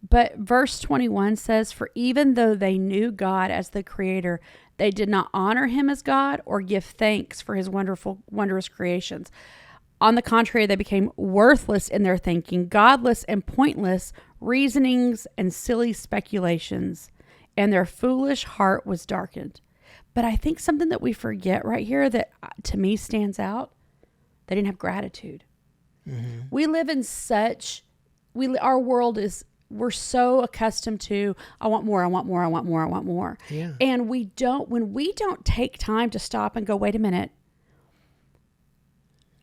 But verse 21 says, for even though they knew God as the creator, they did not honor him as God or give thanks for his wondrous creations. On the contrary, they became worthless in their thinking, godless and pointless reasonings and silly speculations, and their foolish heart was darkened. But I think something that we forget right here that to me stands out, they didn't have gratitude. Mm-hmm. We live in our world is, we're so accustomed to, I want more, I want more, I want more, I want more. Yeah. And when we don't take time to stop and go, wait a minute,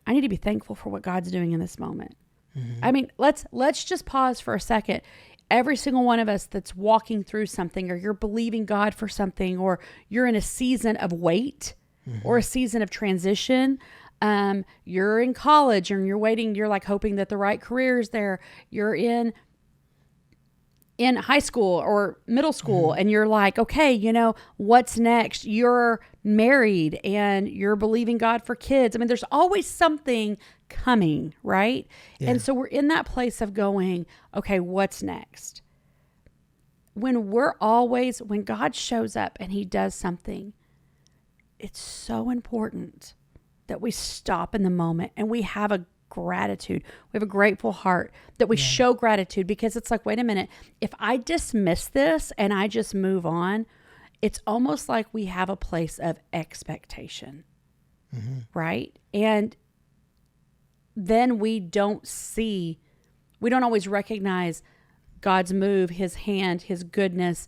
I need to be thankful for what God's doing in this moment. Mm-hmm. I mean, let's just pause for a second. Every single one of us that's walking through something, or you're believing God for something, or you're in a season of wait, mm-hmm. or a season of transition. You're in college and you're waiting, you're like hoping that the right career is there. You're in high school or middle school, mm-hmm. and you're like, okay, what's next? You're married and you're believing God for kids. I mean, there's always something coming, right? Yeah. And so we're in that place of going, okay, what's next? When God shows up and he does something, it's so important that we stop in the moment and we have a gratitude. We have a grateful heart, that we show gratitude, because it's like, wait a minute, if I dismiss this and I just move on, it's almost like we have a place of expectation, mm-hmm. right? And then we don't always recognize God's move, his hand, his goodness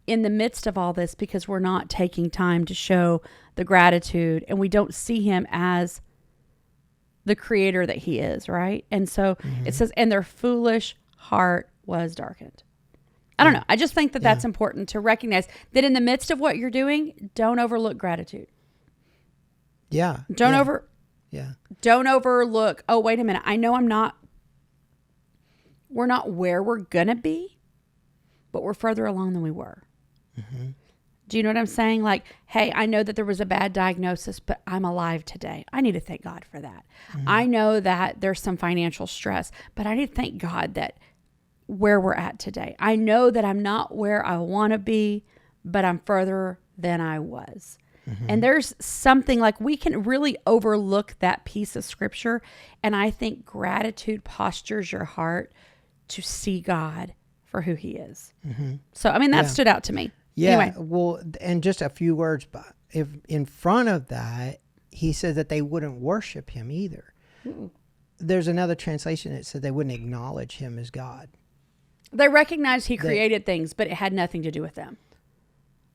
in the midst of all this, because we're not taking time to show the gratitude, and we don't see him as the creator that he is, right? And so mm-hmm. it says, and their foolish heart was darkened. I don't know. I just think that that's important to recognize, that in the midst of what you're doing, don't overlook gratitude. Yeah. Don't overlook, oh, wait a minute. I know we're not where we're going to be, but we're further along than we were. Mm-hmm. Do you know what I'm saying? Like, hey, I know that there was a bad diagnosis, but I'm alive today. I need to thank God for that. Mm-hmm. I know that there's some financial stress, but I need to thank God that where we're at today. I know that I'm not where I want to be, but I'm further than I was. Mm-hmm. And there's something like, we can really overlook that piece of scripture. And I think gratitude postures your heart to see God for who he is. Mm-hmm. So, I mean, that stood out to me. Yeah. Anyway. Well, and just a few words, but if in front of that, he said that they wouldn't worship him either. Mm-mm. There's another translation that said they wouldn't acknowledge him as God. They recognized he created things, but it had nothing to do with them.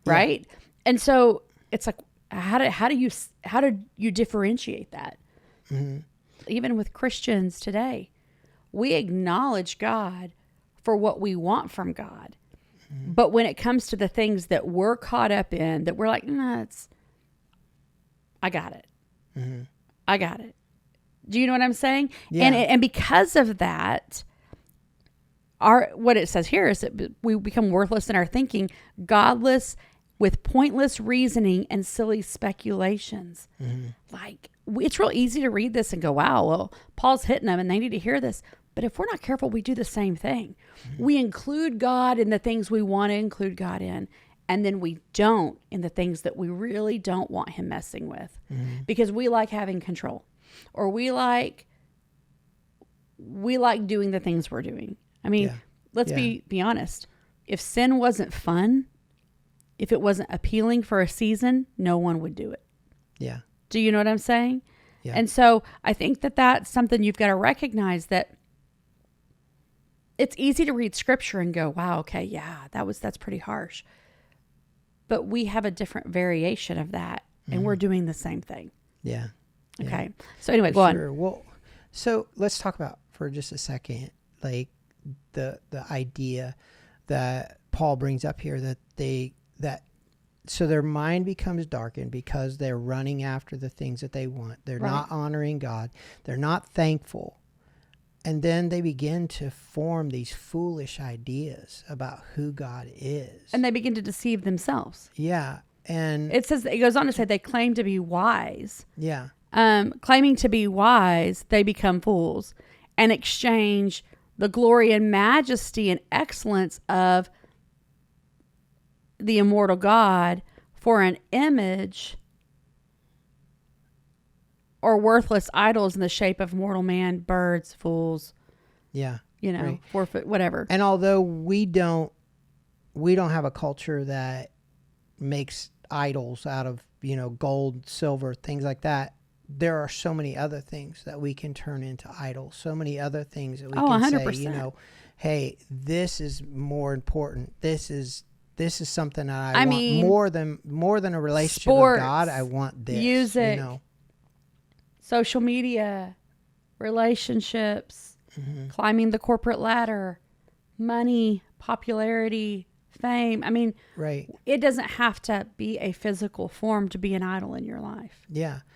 Right? Yeah. And so it's like, how do you differentiate that? Mm-hmm. Even with Christians today, we acknowledge God for what we want from God. Mm-hmm. But when it comes to the things that we're caught up in, that we're like, I got it. Mm-hmm. I got it. Do you know what I'm saying? Yeah. And because of that, what it says here is that we become worthless in our thinking, godless with pointless reasoning and silly speculations. Mm-hmm. Like, it's real easy to read this and go, wow, well, Paul's hitting them and they need to hear this. But if we're not careful, we do the same thing. Mm-hmm. We include God in the things we want to include God in, and then we don't in the things that we really don't want him messing with, mm-hmm. because we like having control, or we like doing the things we're doing. I mean, let's be honest. If sin wasn't fun, if it wasn't appealing for a season, no one would do it. Yeah. Do you know what I'm saying? Yeah. And so I think that that's something you've got to recognize, that it's easy to read scripture and go, wow, okay, yeah, that's pretty harsh. But we have a different variation of that, and we're doing the same thing. Yeah. Okay. Yeah. So anyway, go on. Well, so let's talk about for just a second, like the idea that Paul brings up here, so their mind becomes darkened because they're running after the things that they want. They're not honoring God. They're not thankful. And then they begin to form these foolish ideas about who God is. And they begin to deceive themselves. Yeah. And it goes on to say they claim to be wise. Yeah. Claiming to be wise, they become fools and exchange the glory and majesty and excellence of the immortal God for an image or worthless idols in the shape of mortal man, birds, fools, Yeah. Right. 4 foot, whatever. And although we don't have a culture that makes idols out of, gold, silver, things like that, there are so many other things that we can turn into idols. So many other things that we can 100%. say, hey, this is more important. This is something that I want more than a relationship sports, with God. I want this. music, social media, relationships, climbing the corporate ladder, money, popularity, fame. I mean, right. it doesn't have to be a physical form to be an idol in your life. Yeah.